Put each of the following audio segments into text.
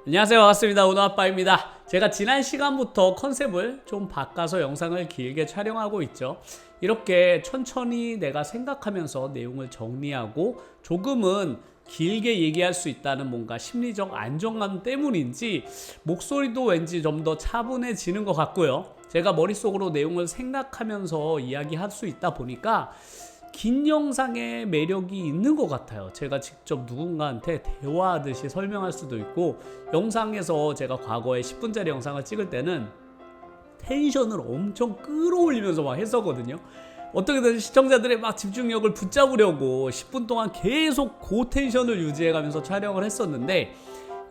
안녕하세요, 반갑습니다. 은호아빠입니다. 제가 지난 시간부터 컨셉을 좀 바꿔서 영상을 길게 촬영하고 있죠. 이렇게 천천히 내가 생각하면서 내용을 정리하고 조금은 길게 얘기할 수 있다는 뭔가 심리적 안정감 때문인지 목소리도 왠지 좀 더 차분해지는 것 같고요. 제가 머릿속으로 내용을 생각하면서 이야기할 수 있다 보니까 긴 영상의 매력이 있는 것 같아요. 제가 직접 누군가한테 대화하듯이 설명할 수도 있고, 영상에서 제가 과거에 10분짜리 영상을 찍을 때는 텐션을 엄청 끌어올리면서 막 했었거든요. 어떻게든 시청자들의 막 집중력을 붙잡으려고 10분 동안 계속 고텐션을 유지해가면서 촬영을 했었는데,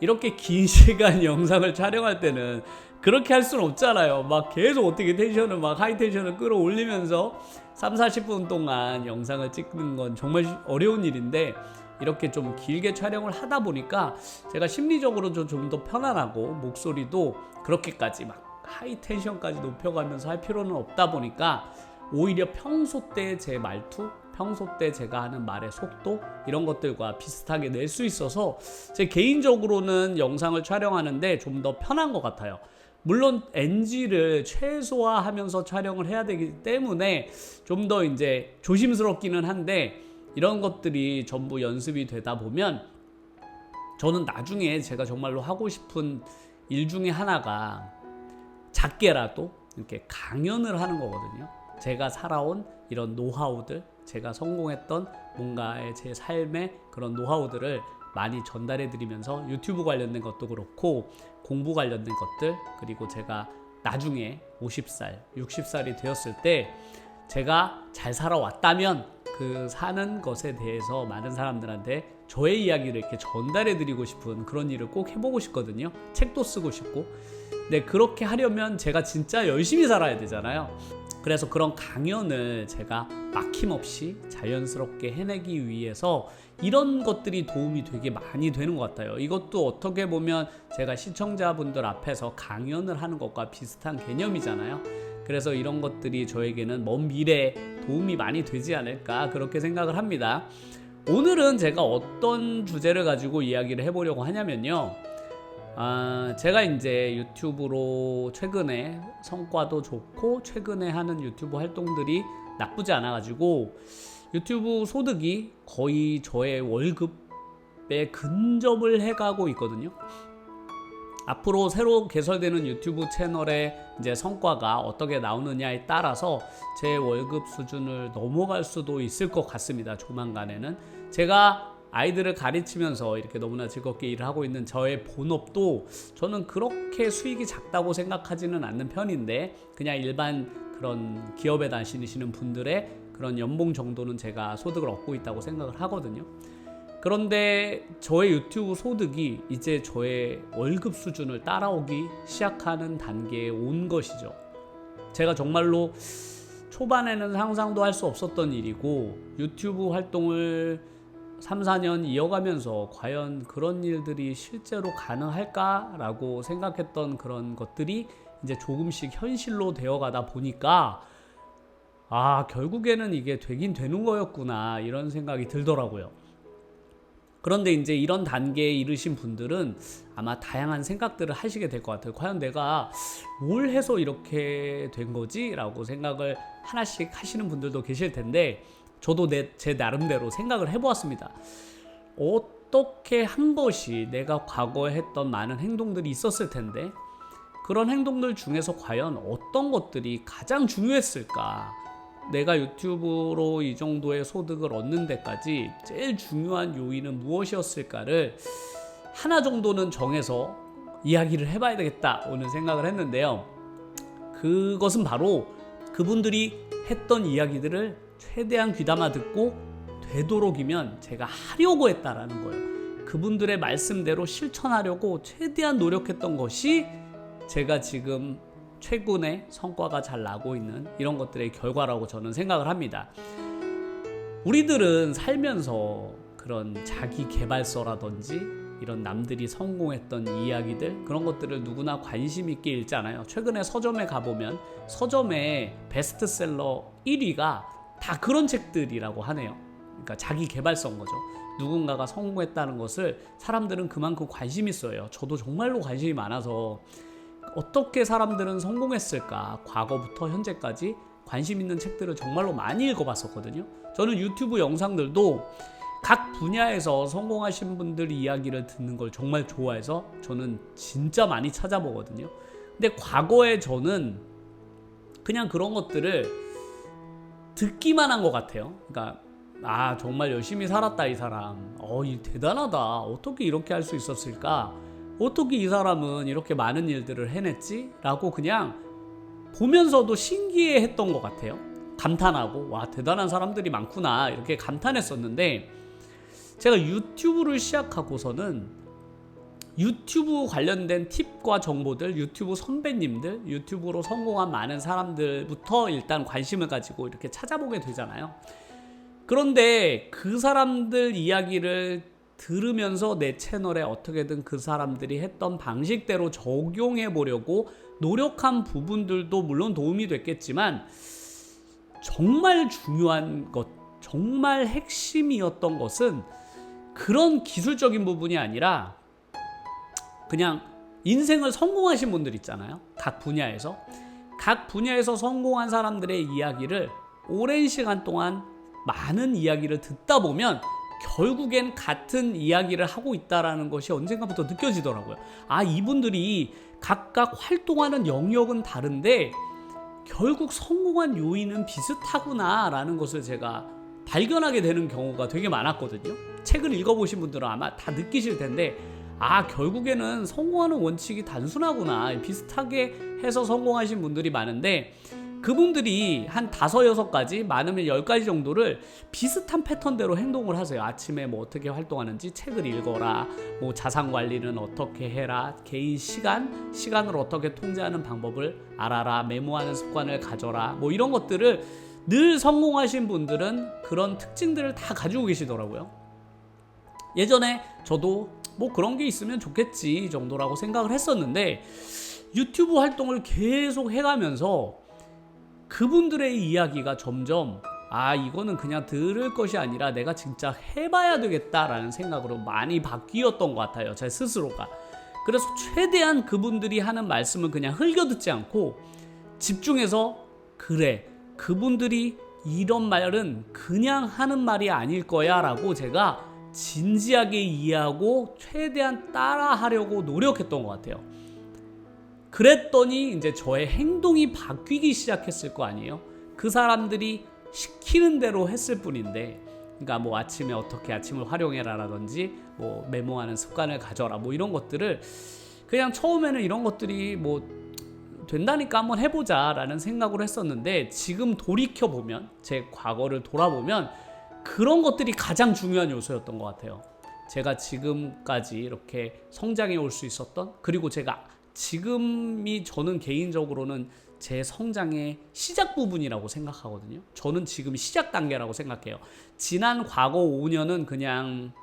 이렇게 긴 시간 영상을 촬영할 때는 그렇게 할 수는 없잖아요. 막 계속 어떻게 텐션을 막 하이 텐션을 끌어올리면서 3-40분 동안 영상을 찍는 건 정말 어려운 일인데, 이렇게 좀 길게 촬영을 하다 보니까 제가 심리적으로 좀 더 편안하고, 목소리도 그렇게까지 막 하이 텐션까지 높여가면서 할 필요는 없다 보니까 오히려 평소 때 제 말투, 평소 때 제가 하는 말의 속도, 이런 것들과 비슷하게 낼 수 있어서 제 개인적으로는 영상을 촬영하는데 좀 더 편한 것 같아요. 물론 NG를 최소화하면서 촬영을 해야 되기 때문에 좀 더 이제 조심스럽기는 한데, 이런 것들이 전부 연습이 되다 보면 저는 나중에 제가 정말로 하고 싶은 일 중에 하나가 작게라도 이렇게 강연을 하는 거거든요. 제가 살아온 이런 노하우들, 제가 성공했던 뭔가의 제 삶의 그런 노하우들을 많이 전달해 드리면서 유튜브 관련된 것도 그렇고 공부 관련된 것들, 그리고 제가 나중에 50살, 60살이 되었을 때 제가 잘 살아왔다면 그 사는 것에 대해서 많은 사람들한테 저의 이야기를 이렇게 전달해 드리고 싶은 그런 일을 꼭 해보고 싶거든요. 책도 쓰고 싶고. 근데 그렇게 하려면 제가 진짜 열심히 살아야 되잖아요. 그래서 그런 강연을 제가 막힘없이 자연스럽게 해내기 위해서 이런 것들이 도움이 되게 많이 되는 것 같아요. 이것도 어떻게 보면 제가 시청자분들 앞에서 강연을 하는 것과 비슷한 개념이잖아요. 그래서 이런 것들이 저에게는 먼 미래에 도움이 많이 되지 않을까, 그렇게 생각을 합니다. 오늘은 제가 어떤 주제를 가지고 이야기를 해보려고 하냐면요, 제가 이제 유튜브로 최근에 성과도 좋고 최근에 하는 유튜브 활동들이 나쁘지 않아가지고 유튜브 소득이 거의 저의 월급에 근접을 해가고 있거든요. 앞으로 새로 개설되는 유튜브 채널의 이제 성과가 어떻게 나오느냐에 따라서 제 월급 수준을 넘어갈 수도 있을 것 같습니다. 조만간에는. 제가 아이들을 가르치면서 이렇게 너무나 즐겁게 일을 하고 있는 저의 본업도 저는 그렇게 수익이 작다고 생각하지는 않는 편인데, 그냥 일반 그런 기업에 다니시는 분들의 그런 연봉 정도는 제가 소득을 얻고 있다고 생각을 하거든요. 그런데 저의 유튜브 소득이 이제 저의 월급 수준을 따라오기 시작하는 단계에 온 것이죠. 제가 정말로 초반에는 상상도 할 수 없었던 일이고, 유튜브 활동을 3-4년 이어가면서 과연 그런 일들이 실제로 가능할까라고 생각했던 그런 것들이 이제 조금씩 현실로 되어가다 보니까 결국에는 이게 되긴 되는 거였구나, 이런 생각이 들더라고요. 그런데 이제 이런 단계에 이르신 분들은 아마 다양한 생각들을 하시게 될 것 같아요. 과연 내가 뭘 해서 이렇게 된 거지? 라고 생각을 하나씩 하시는 분들도 계실 텐데, 저도 제 나름대로 생각을 해보았습니다. 어떻게 한 것이, 내가 과거에 했던 많은 행동들이 있었을 텐데 그런 행동들 중에서 과연 어떤 것들이 가장 중요했을까? 내가 유튜브로 이 정도의 소득을 얻는 데까지 제일 중요한 요인은 무엇이었을까를 하나 정도는 정해서 이야기를 해봐야 되겠다 오늘 생각을 했는데요. 그것은 바로 그분들이 했던 이야기들을 최대한 귀담아 듣고 되도록이면 제가 하려고 했다라는 거예요. 그분들의 말씀대로 실천하려고 최대한 노력했던 것이 제가 지금 최근에 성과가 잘 나고 있는 이런 것들의 결과라고 저는 생각을 합니다. 우리들은 살면서 그런 자기 개발서라든지 이런 남들이 성공했던 이야기들, 그런 것들을 누구나 관심 있게 읽잖아요. 최근에 서점에 가보면 서점의 베스트셀러 1위가 다 그런 책들이라고 하네요. 그러니까 자기 개발서인 거죠. 누군가가 성공했다는 것을 사람들은 그만큼 관심이 있어요. 저도 정말로 관심이 많아서 어떻게 사람들은 성공했을까, 과거부터 현재까지 관심 있는 책들을 정말로 많이 읽어봤었거든요. 저는 유튜브 영상들도 각 분야에서 성공하신 분들 이야기를 듣는 걸 정말 좋아해서 저는 진짜 많이 찾아보거든요. 근데 과거에 저는 그냥 그런 것들을 듣기만 한 것 같아요. 그러니까 정말 열심히 살았다 이 사람, 이 대단하다, 어떻게 이렇게 할 수 있었을까, 어떻게 이 사람은 이렇게 많은 일들을 해냈지? 라고 그냥 보면서도 신기해했던 것 같아요. 감탄하고 와, 대단한 사람들이 많구나, 이렇게 감탄했었는데, 제가 유튜브를 시작하고서는 유튜브 관련된 팁과 정보들, 유튜브 선배님들, 유튜브로 성공한 많은 사람들부터 일단 관심을 가지고 이렇게 찾아보게 되잖아요. 그런데 그 사람들 이야기를 들으면서 내 채널에 어떻게든 그 사람들이 했던 방식대로 적용해 보려고 노력한 부분들도 물론 도움이 됐겠지만, 정말 중요한 것, 정말 핵심이었던 것은 그런 기술적인 부분이 아니라 그냥 인생을 성공하신 분들 있잖아요. 각 분야에서 성공한 사람들의 이야기를 오랜 시간 동안 많은 이야기를 듣다 보면 결국엔 같은 이야기를 하고 있다라는 것이 언젠가부터 느껴지더라고요. 이분들이 각각 활동하는 영역은 다른데 결국 성공한 요인은 비슷하구나 라는 것을 제가 발견하게 되는 경우가 되게 많았거든요. 책을 읽어보신 분들은 아마 다 느끼실 텐데, 결국에는 성공하는 원칙이 단순하구나, 비슷하게 해서 성공하신 분들이 많은데, 그분들이 한 5, 6가지, 많으면 10가지 정도를 비슷한 패턴대로 행동을 하세요. 아침에 뭐 어떻게 활동하는지 책을 읽어라, 뭐 자산 관리는 어떻게 해라, 개인 시간을 어떻게 통제하는 방법을 알아라, 메모하는 습관을 가져라, 뭐 이런 것들을 늘 성공하신 분들은 그런 특징들을 다 가지고 계시더라고요. 예전에 저도 뭐 그런 게 있으면 좋겠지 정도라고 생각을 했었는데, 유튜브 활동을 계속 해가면서 그분들의 이야기가 점점 이거는 그냥 들을 것이 아니라 내가 진짜 해봐야 되겠다라는 생각으로 많이 바뀌었던 것 같아요, 제 스스로가. 그래서 최대한 그분들이 하는 말씀을 그냥 흘겨듣지 않고 집중해서, 그래, 그분들이 이런 말은 그냥 하는 말이 아닐 거야 라고 제가 진지하게 이해하고 최대한 따라하려고 노력했던 것 같아요. 그랬더니 이제 저의 행동이 바뀌기 시작했을 거 아니에요. 그 사람들이 시키는 대로 했을 뿐인데, 그러니까 뭐 아침에 어떻게 아침을 활용해라 라든지, 뭐 메모하는 습관을 가져라, 뭐 이런 것들을 그냥 처음에는 이런 것들이 뭐 된다니까 한번 해보자 라는 생각으로 했었는데, 지금 돌이켜보면, 제 과거를 돌아보면 그런 것들이 가장 중요한 요소였던 것 같아요. 제가 지금까지 이렇게 성장해 올 수 있었던, 그리고 제가 지금이 저는 개인적으로는 제 성장의 시작 부분이라고 생각하거든요. 저는 지금 시작 단계라고 생각해요. 지난 과거 5년은 그냥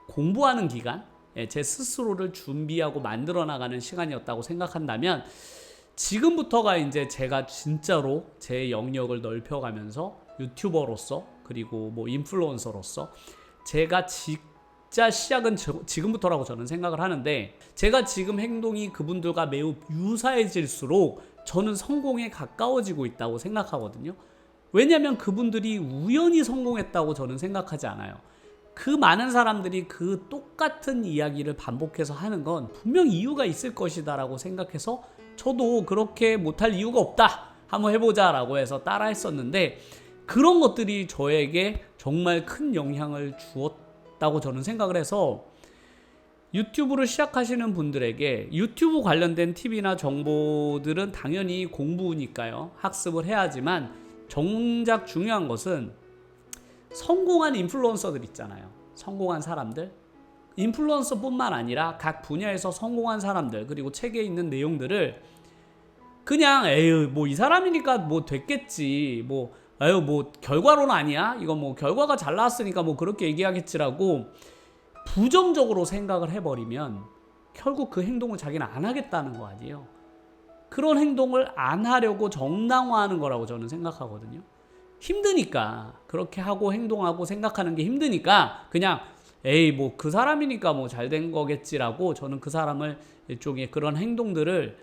공부하는 기간, 제 스스로를 준비하고 만들어 나가는 시간이었다고 생각한다면, 지금부터가 이제 제가 진짜로 제 영역을 넓혀가면서 유튜버로서, 그리고 뭐 인플루언서로서 제가 진짜 시작은 지금부터라고 저는 생각을 하는데, 제가 지금 행동이 그분들과 매우 유사해질수록 저는 성공에 가까워지고 있다고 생각하거든요. 왜냐하면 그분들이 우연히 성공했다고 저는 생각하지 않아요. 그 많은 사람들이 그 똑같은 이야기를 반복해서 하는 건 분명 이유가 있을 것이다 라고 생각해서, 저도 그렇게 못할 이유가 없다, 한번 해보자 라고 해서 따라 했었는데, 그런 것들이 저에게 정말 큰 영향을 주었다고 저는 생각을 해서, 유튜브를 시작하시는 분들에게 유튜브 관련된 팁이나 정보들은 당연히 공부니까요, 학습을 해야 하지만, 정작 중요한 것은 성공한 인플루언서들 있잖아요. 성공한 사람들, 인플루언서뿐만 아니라 각 분야에서 성공한 사람들, 그리고 책에 있는 내용들을 그냥 에휴 뭐 이 사람이니까 뭐 됐겠지, 뭐 에휴 뭐 결과론은 아니야, 이거 뭐 결과가 잘 나왔으니까 뭐 그렇게 얘기하겠지라고 부정적으로 생각을 해버리면 결국 그 행동을 자기는 안 하겠다는 거 아니에요. 그런 행동을 안 하려고 정당화하는 거라고 저는 생각하거든요. 힘드니까, 그렇게 하고 행동하고 생각하는 게 힘드니까 그냥 에이 뭐 그 사람이니까 뭐 잘 된 거겠지라고 저는 그 사람을 일종의 그런 행동들을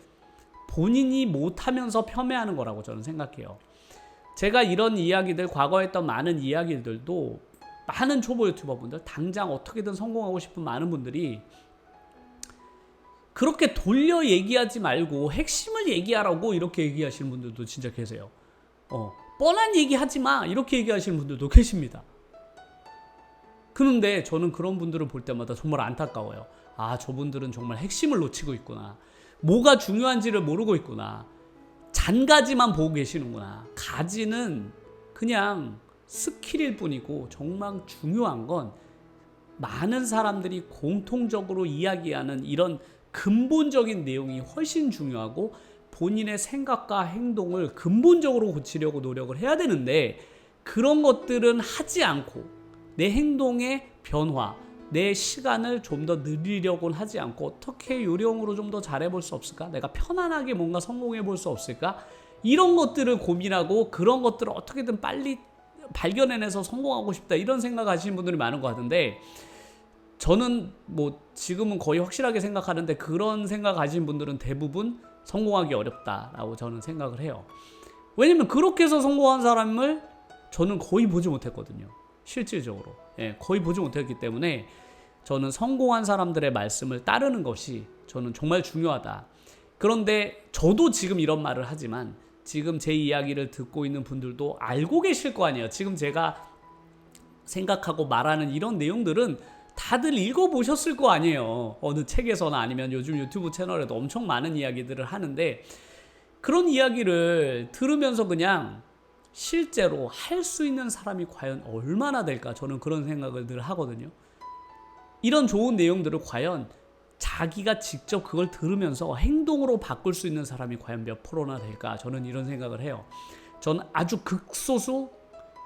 본인이 못하면서 폄훼하는 거라고 저는 생각해요. 제가 이런 이야기들, 과거에 했던 많은 이야기들도 많은 초보 유튜버분들, 당장 어떻게든 성공하고 싶은 많은 분들이 그렇게 돌려 얘기하지 말고 핵심을 얘기하라고 이렇게 얘기하시는 분들도 진짜 계세요. 뻔한 얘기 하지 마 이렇게 얘기하시는 분들도 계십니다. 그런데 저는 그런 분들을 볼 때마다 정말 안타까워요. 아, 저분들은 정말 핵심을 놓치고 있구나. 뭐가 중요한지를 모르고 있구나. 잔가지만 보고 계시는구나. 가지는 그냥 스킬일 뿐이고 정말 중요한 건 많은 사람들이 공통적으로 이야기하는 이런 근본적인 내용이 훨씬 중요하고 본인의 생각과 행동을 근본적으로 고치려고 노력을 해야 되는데 그런 것들은 하지 않고 내 행동의 변화, 내 시간을 좀 더 늘리려고는 하지 않고 어떻게 요령으로 좀 더 잘해볼 수 없을까? 내가 편안하게 뭔가 성공해볼 수 없을까? 이런 것들을 고민하고 그런 것들을 어떻게든 빨리 발견해내서 성공하고 싶다 이런 생각 하시는 분들이 많은 것 같은데 저는 뭐 지금은 거의 확실하게 생각하는데 그런 생각 가진 분들은 대부분 성공하기 어렵다라고 저는 생각을 해요. 왜냐면 그렇게 해서 성공한 사람을 저는 거의 보지 못했거든요. 실질적으로. 거의 보지 못했기 때문에 저는 성공한 사람들의 말씀을 따르는 것이 저는 정말 중요하다. 그런데 저도 지금 이런 말을 하지만 지금 제 이야기를 듣고 있는 분들도 알고 계실 거 아니에요. 지금 제가 생각하고 말하는 이런 내용들은 다들 읽어보셨을 거 아니에요. 어느 책에서나 아니면 요즘 유튜브 채널에도 엄청 많은 이야기들을 하는데 그런 이야기를 들으면서 그냥 실제로 할 수 있는 사람이 과연 얼마나 될까 저는 그런 생각을 늘 하거든요. 이런 좋은 내용들을 과연 자기가 직접 그걸 들으면서 행동으로 바꿀 수 있는 사람이 과연 몇 프로나 될까 저는 이런 생각을 해요. 저는 아주 극소수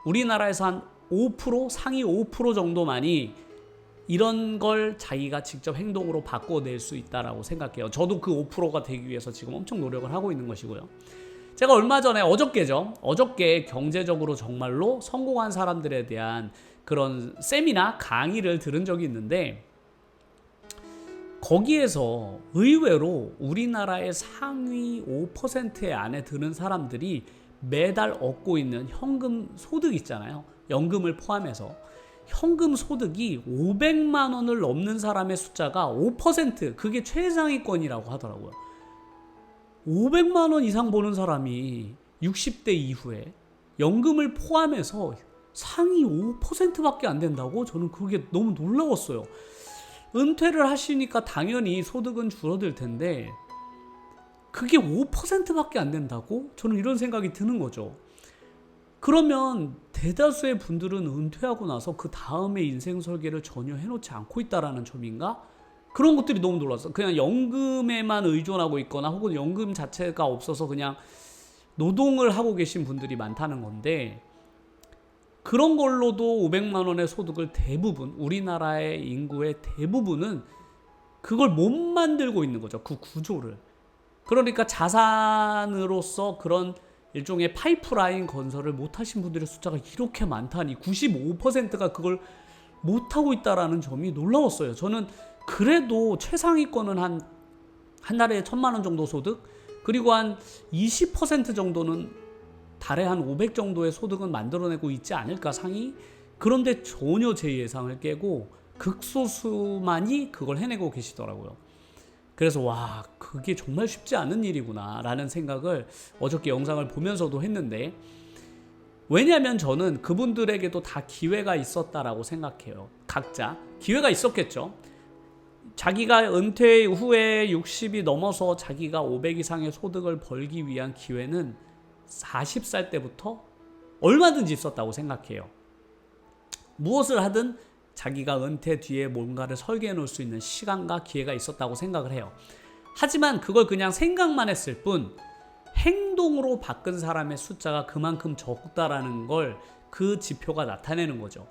우리나라에서 한 5% 상위 5% 정도만이 이런 걸 자기가 직접 행동으로 바꿔낼 수 있다라고 생각해요. 저도 그 5%가 되기 위해서 지금 엄청 노력을 하고 있는 것이고요. 제가 얼마 전에 어저께 경제적으로 정말로 성공한 사람들에 대한 그런 세미나 강의를 들은 적이 있는데 거기에서 의외로 우리나라의 상위 5%의 안에 드는 사람들이 매달 얻고 있는 현금 소득 있잖아요. 연금을 포함해서 현금 소득이 500만 원을 넘는 사람의 숫자가 5% 그게 최상위권이라고 하더라고요. 500만 원 이상 버는 사람이 60대 이후에 연금을 포함해서 상위 5%밖에 안 된다고? 저는 그게 너무 놀라웠어요. 은퇴를 하시니까 당연히 소득은 줄어들 텐데 그게 5%밖에 안 된다고? 저는 이런 생각이 드는 거죠. 그러면 대다수의 분들은 은퇴하고 나서 그 다음에 인생 설계를 전혀 해놓지 않고 있다라는 점인가? 그런 것들이 너무 놀랐어. 그냥 연금에만 의존하고 있거나 혹은 연금 자체가 없어서 그냥 노동을 하고 계신 분들이 많다는 건데 그런 걸로도 500만 원의 소득을 대부분 우리나라의 인구의 대부분은 그걸 못 만들고 있는 거죠. 그 구조를. 그러니까 자산으로서 그런 일종의 파이프라인 건설을 못하신 분들의 숫자가 이렇게 많다니 95%가 그걸 못하고 있다라는 점이 놀라웠어요. 저는 그래도 최상위권은 한 달에 1,000만 원 정도 소득 그리고 한 20% 정도는 달에 한 500 정도의 소득은 만들어내고 있지 않을까 상위? 그런데 전혀 제 예상을 깨고 극소수만이 그걸 해내고 계시더라고요. 그래서 와 그게 정말 쉽지 않은 일이구나 라는 생각을 어저께 영상을 보면서도 했는데 왜냐하면 저는 그분들에게도 다 기회가 있었다라고 생각해요. 각자 기회가 있었겠죠. 자기가 은퇴 후에 60이 넘어서 자기가 500 이상의 소득을 벌기 위한 기회는 40살 때부터 얼마든지 있었다고 생각해요. 무엇을 하든 자기가 은퇴 뒤에 뭔가를 설계해 놓을 수 있는 시간과 기회가 있었다고 생각을 해요. 하지만 그걸 그냥 생각만 했을 뿐 행동으로 바꾼 사람의 숫자가 그만큼 적다라는 걸 그 지표가 나타내는 거죠.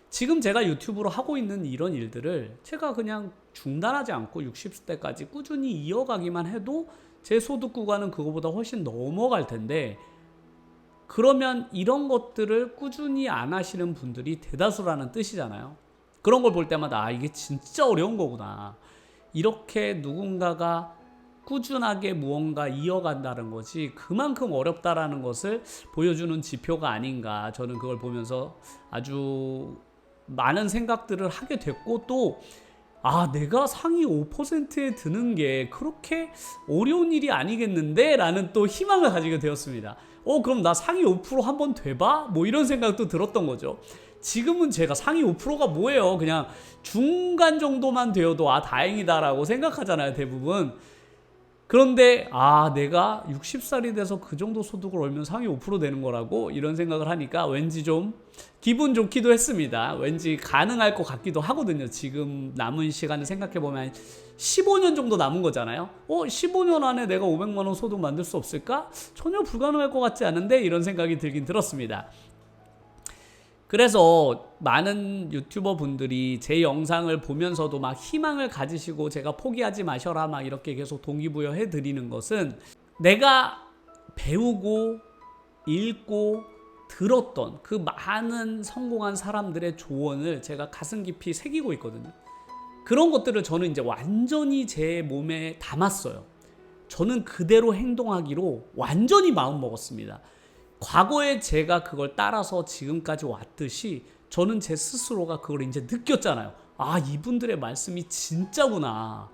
지금 제가 유튜브로 하고 있는 이런 일들을 제가 그냥 중단하지 않고 60대까지 꾸준히 이어가기만 해도 제 소득 구간은 그거보다 훨씬 넘어갈 텐데 그러면 이런 것들을 꾸준히 안 하시는 분들이 대다수라는 뜻이잖아요. 그런 걸 볼 때마다 아, 이게 진짜 어려운 거구나. 이렇게 누군가가 꾸준하게 무언가 이어간다는 것이 그만큼 어렵다라는 것을 보여주는 지표가 아닌가. 저는 그걸 보면서 아주 많은 생각들을 하게 됐고, 또 아, 내가 상위 5%에 드는 게 그렇게 어려운 일이 아니겠는데? 라는 또 희망을 가지게 되었습니다. 그럼 나 상위 5% 한번 돼봐? 뭐 이런 생각도 들었던 거죠. 지금은 제가 상위 5%가 뭐예요? 그냥 중간 정도만 되어도 아, 다행이다라고 생각하잖아요, 대부분. 그런데 아, 내가 60살이 돼서 그 정도 소득을 벌면 상위 5% 되는 거라고 이런 생각을 하니까 왠지 좀 기분 좋기도 했습니다. 왠지 가능할 것 같기도 하거든요. 지금 남은 시간을 생각해보면 15년 정도 남은 거잖아요. 15년 안에 내가 500만 원 소득 만들 수 없을까? 전혀 불가능할 것 같지 않은데 이런 생각이 들긴 들었습니다. 그래서 많은 유튜버 분들이 제 영상을 보면서도 막 희망을 가지시고 제가 포기하지 마셔라 막 이렇게 계속 동기부여 해드리는 것은 내가 배우고 읽고 들었던 그 많은 성공한 사람들의 조언을 제가 가슴 깊이 새기고 있거든요. 그런 것들을 저는 이제 완전히 제 몸에 담았어요. 저는 그대로 행동하기로 완전히 마음 먹었습니다. 과거에 제가 그걸 따라서 지금까지 왔듯이 저는 제 스스로가 그걸 이제 느꼈잖아요. 아, 이분들의 말씀이 진짜구나.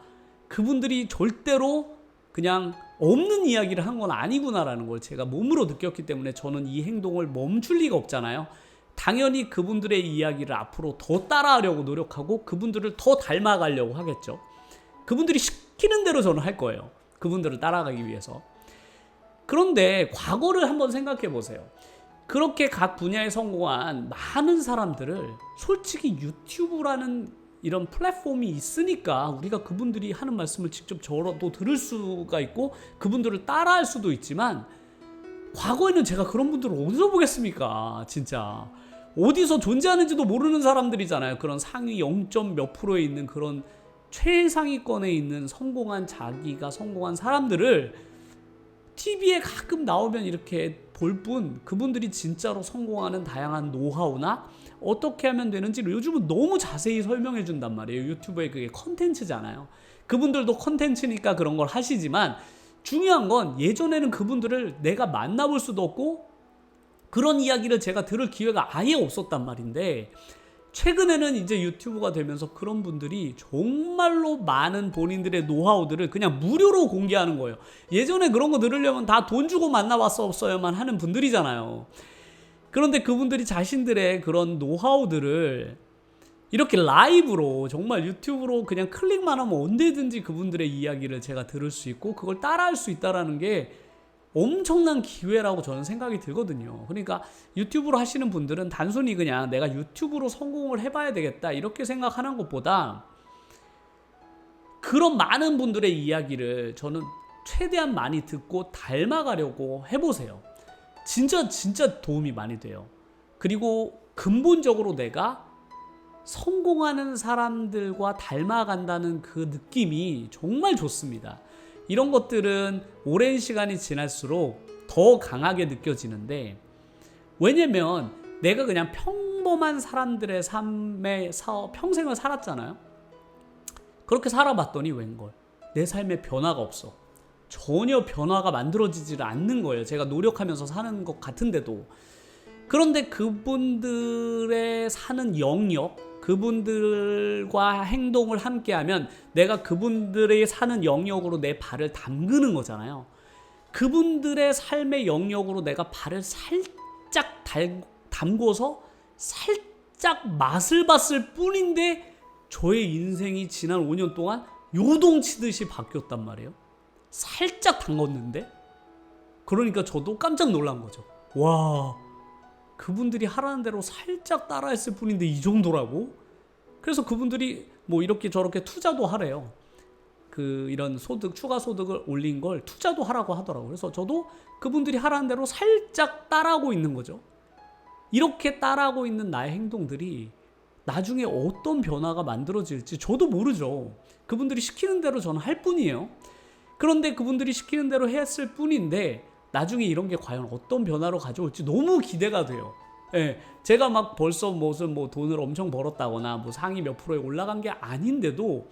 그분들이 절대로 그냥 없는 이야기를 한 건 아니구나라는 걸 제가 몸으로 느꼈기 때문에 저는 이 행동을 멈출 리가 없잖아요. 당연히 그분들의 이야기를 앞으로 더 따라하려고 노력하고 그분들을 더 닮아가려고 하겠죠. 그분들이 시키는 대로 저는 할 거예요. 그분들을 따라가기 위해서. 그런데 과거를 한번 생각해 보세요. 그렇게 각 분야에 성공한 많은 사람들을 솔직히 유튜브라는 이런 플랫폼이 있으니까 우리가 그분들이 하는 말씀을 직접 저도 들을 수가 있고 그분들을 따라할 수도 있지만, 과거에는 제가 그런 분들을 어디서 보겠습니까? 진짜 어디서 존재하는지도 모르는 사람들이잖아요. 그런 상위 0. 몇 프로에 있는 그런 최상위권에 있는 자기가 성공한 사람들을 TV에 가끔 나오면 이렇게 볼 뿐, 그분들이 진짜로 성공하는 다양한 노하우나 어떻게 하면 되는지를 요즘은 너무 자세히 설명해 준단 말이에요. 유튜브에 그게 컨텐츠잖아요. 그분들도 컨텐츠니까 그런 걸 하시지만, 중요한 건 예전에는 그분들을 내가 만나볼 수도 없고 그런 이야기를 제가 들을 기회가 아예 없었단 말인데, 최근에는 이제 유튜브가 되면서 그런 분들이 정말로 많은 본인들의 노하우들을 그냥 무료로 공개하는 거예요. 예전에 그런 거 들으려면 다 돈 주고 만나봤었어야만 하는 분들이잖아요. 그런데 그분들이 자신들의 그런 노하우들을 이렇게 라이브로, 정말 유튜브로 그냥 클릭만 하면 언제든지 그분들의 이야기를 제가 들을 수 있고 그걸 따라할 수 있다는 게 엄청난 기회라고 저는 생각이 들거든요. 그러니까 유튜브로 하시는 분들은 단순히 그냥 내가 유튜브로 성공을 해봐야 되겠다 이렇게 생각하는 것보다 그런 많은 분들의 이야기를 저는 최대한 많이 듣고 닮아가려고 해보세요. 진짜 도움이 많이 돼요. 그리고 근본적으로 내가 성공하는 사람들과 닮아간다는 그 느낌이 정말 좋습니다. 이런 것들은 오랜 시간이 지날수록 더 강하게 느껴지는데, 왜냐면 내가 그냥 평범한 사람들의 삶에서 평생을 살았잖아요. 그렇게 살아봤더니 웬걸 내 삶에 변화가 없어. 전혀 변화가 만들어지질 않는 거예요. 제가 노력하면서 사는 것 같은데도. 그런데 그분들의 사는 영역, 그분들과 행동을 함께하면 내가 그분들의 사는 영역으로 내 발을 담그는 거잖아요. 그분들의 삶의 영역으로 내가 발을 살짝 담궈서 살짝 맛을 봤을 뿐인데 저의 인생이 지난 5년 동안 요동치듯이 바뀌었단 말이에요. 살짝 담궜는데? 그러니까 저도 깜짝 놀란 거죠. 와, 그분들이 하라는 대로 살짝 따라했을 뿐인데 이 정도라고? 그래서 그분들이 뭐 이렇게 저렇게 투자도 하래요. 이런 추가 소득을 올린 걸 투자도 하라고 하더라고요. 그래서 저도 그분들이 하라는 대로 살짝 따라하고 있는 거죠. 이렇게 따라하고 있는 나의 행동들이 나중에 어떤 변화가 만들어질지 저도 모르죠. 그분들이 시키는 대로 저는 할 뿐이에요. 그런데 그분들이 시키는 대로 했을 뿐인데 나중에 이런 게 과연 어떤 변화로 가져올지 너무 기대가 돼요. 제가 막 벌써 무슨 뭐 돈을 엄청 벌었다거나 뭐 상위 몇 프로에 올라간 게 아닌데도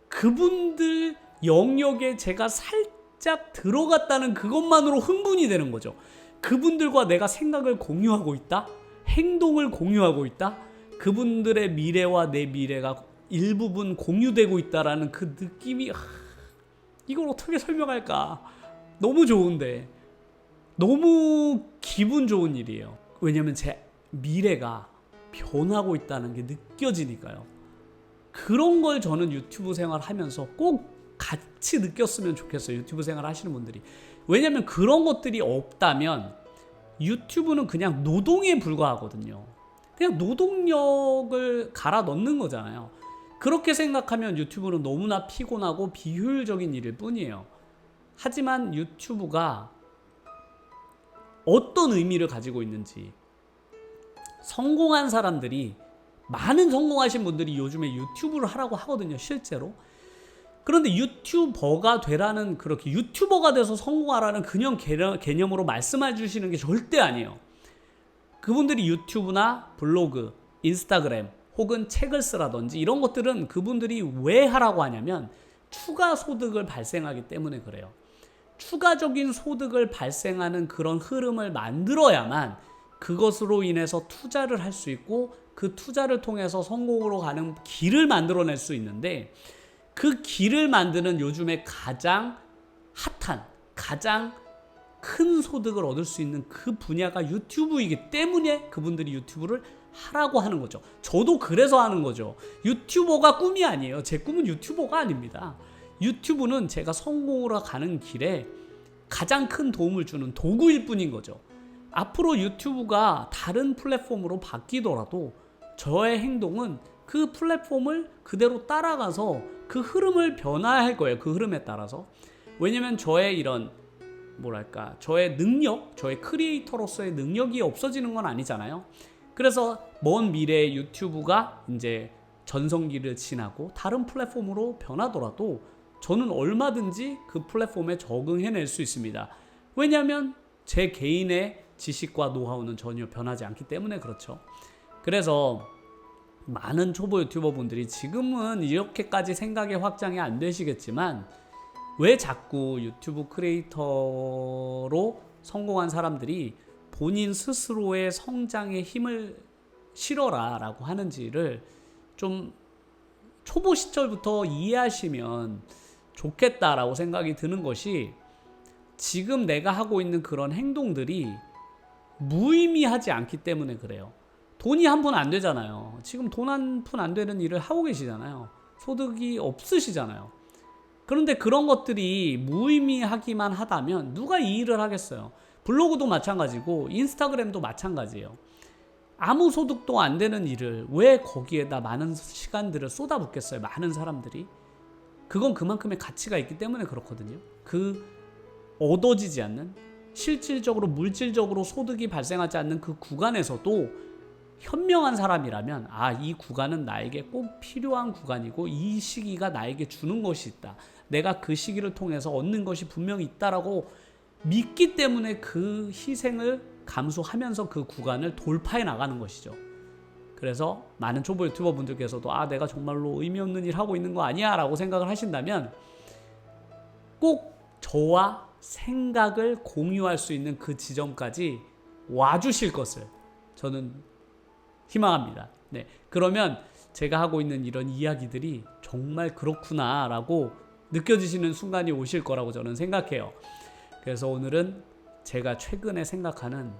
그분들 영역에 제가 살짝 들어갔다는 그것만으로 흥분이 되는 거죠. 그분들과 내가 생각을 공유하고 있다? 행동을 공유하고 있다? 그분들의 미래와 내 미래가 일부분 공유되고 있다라는 그 느낌이 이걸 어떻게 설명할까? 너무 좋은데 너무 기분 좋은 일이에요. 왜냐면 제 미래가 변하고 있다는 게 느껴지니까요. 그런 걸 저는 유튜브 생활하면서 꼭 같이 느꼈으면 좋겠어요. 유튜브 생활 하시는 분들이. 왜냐면 그런 것들이 없다면 유튜브는 그냥 노동에 불과하거든요. 그냥 노동력을 갈아 넣는 거잖아요. 그렇게 생각하면 유튜브는 너무나 피곤하고 비효율적인 일일 뿐이에요. 하지만 유튜브가 어떤 의미를 가지고 있는지, 성공한 사람들이, 많은 성공하신 분들이 요즘에 유튜브를 하라고 하거든요, 실제로. 그런데 유튜버가 되라는, 그렇게 유튜버가 돼서 성공하라는 그냥 개념으로 말씀해 주시는 게 절대 아니에요. 그분들이 유튜브나 블로그, 인스타그램 혹은 책을 쓰라든지 이런 것들은 그분들이 왜 하라고 하냐면 추가 소득을 발생하기 때문에 그래요. 추가적인 소득을 발생하는 그런 흐름을 만들어야만 그것으로 인해서 투자를 할 수 있고 그 투자를 통해서 성공으로 가는 길을 만들어낼 수 있는데, 그 길을 만드는 요즘에 가장 핫한, 가장 큰 소득을 얻을 수 있는 그 분야가 유튜브이기 때문에 그분들이 유튜브를 하라고 하는 거죠. 저도 그래서 하는 거죠. 유튜버가 꿈이 아니에요. 제 꿈은 유튜버가 아닙니다. 유튜브는 제가 성공으로 가는 길에 가장 큰 도움을 주는 도구일 뿐인 거죠. 앞으로 유튜브가 다른 플랫폼으로 바뀌더라도 저의 행동은 그 플랫폼을 그대로 따라가서 그 흐름을 변화할 거예요. 그 흐름에 따라서. 왜냐면 저의 이런 저의 능력, 저의 크리에이터로서의 능력이 없어지는 건 아니잖아요. 그래서 먼 미래에 유튜브가 이제 전성기를 지나고 다른 플랫폼으로 변하더라도 저는 얼마든지 그 플랫폼에 적응해낼 수 있습니다. 왜냐하면 제 개인의 지식과 노하우는 전혀 변하지 않기 때문에 그렇죠. 그래서 많은 초보 유튜버 분들이 지금은 이렇게까지 생각의 확장이 안 되시겠지만 왜 자꾸 유튜브 크리에이터로 성공한 사람들이 본인 스스로의 성장에 힘을 실어라 라고 하는지를 좀 초보 시절부터 이해하시면 좋겠다라고 생각이 드는 것이, 지금 내가 하고 있는 그런 행동들이 무의미하지 않기 때문에 그래요. 돈이 한 푼 안 되잖아요. 지금 돈 한 푼 안 되는 일을 하고 계시잖아요. 소득이 없으시잖아요. 그런데 그런 것들이 무의미하기만 하다면 누가 이 일을 하겠어요? 블로그도 마찬가지고 인스타그램도 마찬가지예요. 아무 소득도 안 되는 일을 왜 거기에다 많은 시간들을 쏟아붓겠어요? 많은 사람들이. 그건 그만큼의 가치가 있기 때문에 그렇거든요. 그 얻어지지 않는, 실질적으로 물질적으로 소득이 발생하지 않는 그 구간에서도 현명한 사람이라면 이 구간은 나에게 꼭 필요한 구간이고 이 시기가 나에게 주는 것이 있다. 내가 그 시기를 통해서 얻는 것이 분명히 있다라고 믿기 때문에 그 희생을 감수하면서 그 구간을 돌파해 나가는 것이죠. 그래서 많은 초보 유튜버 분들께서도 내가 정말로 의미 없는 일 하고 있는 거 아니야 라고 생각을 하신다면 꼭 저와 생각을 공유할 수 있는 그 지점까지 와주실 것을 저는 희망합니다. 네, 그러면 제가 하고 있는 이런 이야기들이 정말 그렇구나 라고 느껴지시는 순간이 오실 거라고 저는 생각해요. 그래서 오늘은 제가 최근에 생각하는,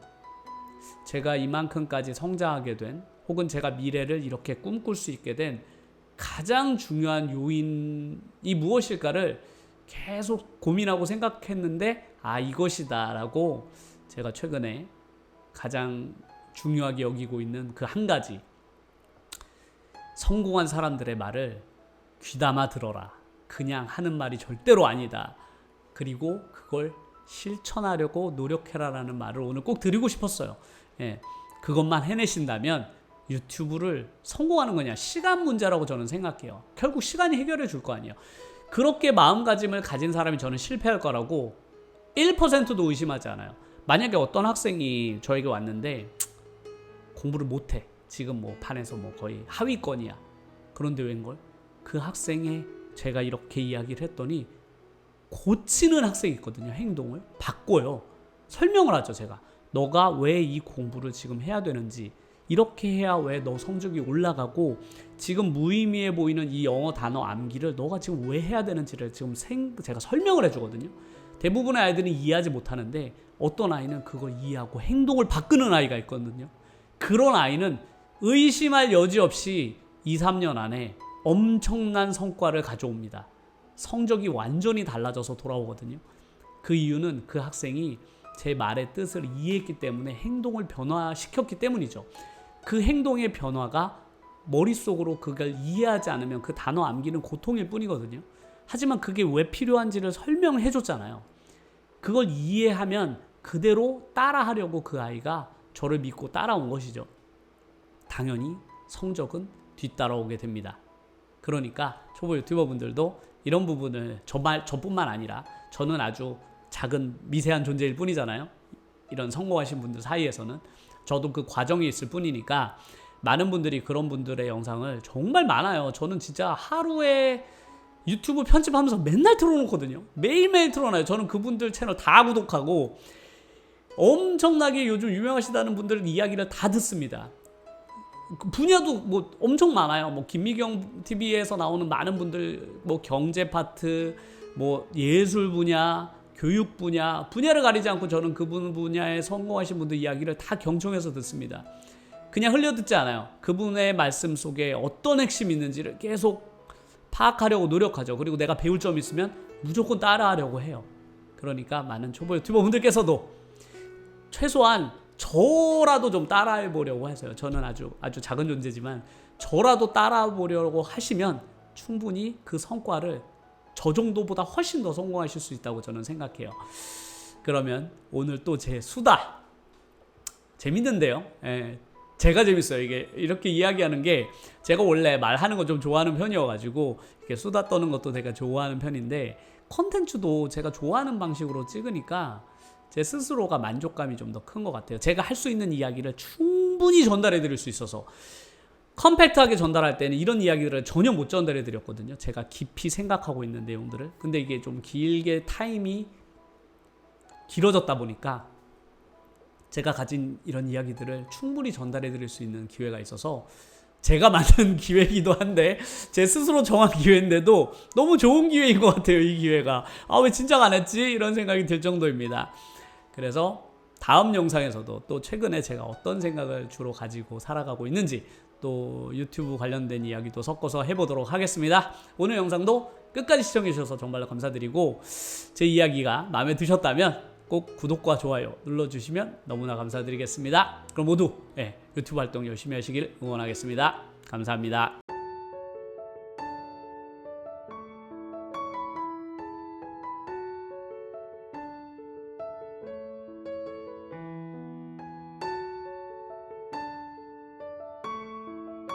제가 이만큼까지 성장하게 된, 혹은 제가 미래를 이렇게 꿈꿀 수 있게 된 가장 중요한 요인이 무엇일까를 계속 고민하고 생각했는데 이것이다 라고 제가 최근에 가장 중요하게 여기고 있는 그 한 가지, 성공한 사람들의 말을 귀담아 들어라. 그냥 하는 말이 절대로 아니다. 그리고 그걸 실천하려고 노력해라라는 말을 오늘 꼭 드리고 싶었어요. 그것만 해내신다면 유튜브를 성공하는 거냐, 시간 문제라고 저는 생각해요. 결국 시간이 해결해 줄 거 아니에요. 그렇게 마음가짐을 가진 사람이 저는 실패할 거라고 1%도 의심하지 않아요. 만약에 어떤 학생이 저에게 왔는데 공부를 못해. 지금 뭐 반에서 뭐 거의 하위권이야. 그런데 웬걸? 그 학생의 제가 이렇게 이야기를 했더니 고치는 학생이 있거든요. 행동을 바꿔요. 설명을 하죠. 제가 너가 왜 이 공부를 지금 해야 되는지, 이렇게 해야 왜 너 성적이 올라가고 지금 무의미해 보이는 이 영어 단어 암기를 너가 지금 왜 해야 되는지를 지금 제가 설명을 해주거든요. 대부분의 아이들은 이해하지 못하는데 어떤 아이는 그걸 이해하고 행동을 바꾸는 아이가 있거든요. 그런 아이는 의심할 여지 없이 2, 3년 안에 엄청난 성과를 가져옵니다. 성적이 완전히 달라져서 돌아오거든요. 그 이유는 그 학생이 제 말의 뜻을 이해했기 때문에 행동을 변화시켰기 때문이죠. 그 행동의 변화가 머릿속으로 그걸 이해하지 않으면 그 단어 암기는 고통일 뿐이거든요. 하지만 그게 왜 필요한지를 설명해 줬잖아요. 그걸 이해하면 그대로 따라하려고 그 아이가 저를 믿고 따라온 것이죠. 당연히 성적은 뒤따라오게 됩니다. 그러니까 초보 유튜버 분들도 이런 부분을 저뿐만 아니라 저는 아주 작은 미세한 존재일 뿐이잖아요. 이런 성공하신 분들 사이에서는 저도 그 과정이 있을 뿐이니까 많은 분들이 그런 분들의 영상을 정말 많아요. 저는 진짜 하루에 유튜브 편집하면서 맨날 틀어놓거든요. 매일매일 틀어놔요. 저는 그분들 채널 다 구독하고 엄청나게 요즘 유명하시다는 분들 이야기를 다 듣습니다. 분야도 뭐 엄청 많아요. 뭐 김미경 TV에서 나오는 많은 분들, 뭐 경제 파트, 뭐 예술 분야, 교육 분야를 가리지 않고 저는 그분 분야에 성공하신 분들 이야기를 다 경청해서 듣습니다. 그냥 흘려듣지 않아요. 그분의 말씀 속에 어떤 핵심이 있는지를 계속 파악하려고 노력하죠. 그리고 내가 배울 점이 있으면 무조건 따라하려고 해요. 그러니까 많은 초보 유튜버 분들께서도 최소한 저라도 좀 따라해 보려고 하세요. 저는 아주 작은 존재지만 저라도 따라해 보려고 하시면 충분히 그 성과를 저 정도보다 훨씬 더 성공하실 수 있다고 저는 생각해요. 그러면 오늘 또 제 수다 재밌는데요. 예, 제가 재밌어요. 이게 이렇게 이야기하는 게 제가 원래 말하는 거 좀 좋아하는 편이어가지고 이렇게 수다 떠는 것도 제가 좋아하는 편인데 컨텐츠도 제가 좋아하는 방식으로 찍으니까 제 스스로가 만족감이 좀 더 큰 것 같아요. 제가 할 수 있는 이야기를 충분히 전달해 드릴 수 있어서 컴팩트하게 전달할 때는 이런 이야기들을 전혀 못 전달해 드렸거든요. 제가 깊이 생각하고 있는 내용들을. 근데 이게 좀 길게 타임이 길어졌다 보니까 제가 가진 이런 이야기들을 충분히 전달해 드릴 수 있는 기회가 있어서 제가 만든 기회이기도 한데 제 스스로 정한 기회인데도 너무 좋은 기회인 것 같아요. 이 기회가. 왜 진작 안 했지? 이런 생각이 들 정도입니다. 그래서 다음 영상에서도 또 최근에 제가 어떤 생각을 주로 가지고 살아가고 있는지 또 유튜브 관련된 이야기도 섞어서 해보도록 하겠습니다. 오늘 영상도 끝까지 시청해 주셔서 정말로 감사드리고 제 이야기가 마음에 드셨다면 꼭 구독과 좋아요 눌러주시면 너무나 감사드리겠습니다. 그럼 모두 유튜브 활동 열심히 하시길 응원하겠습니다. 감사합니다.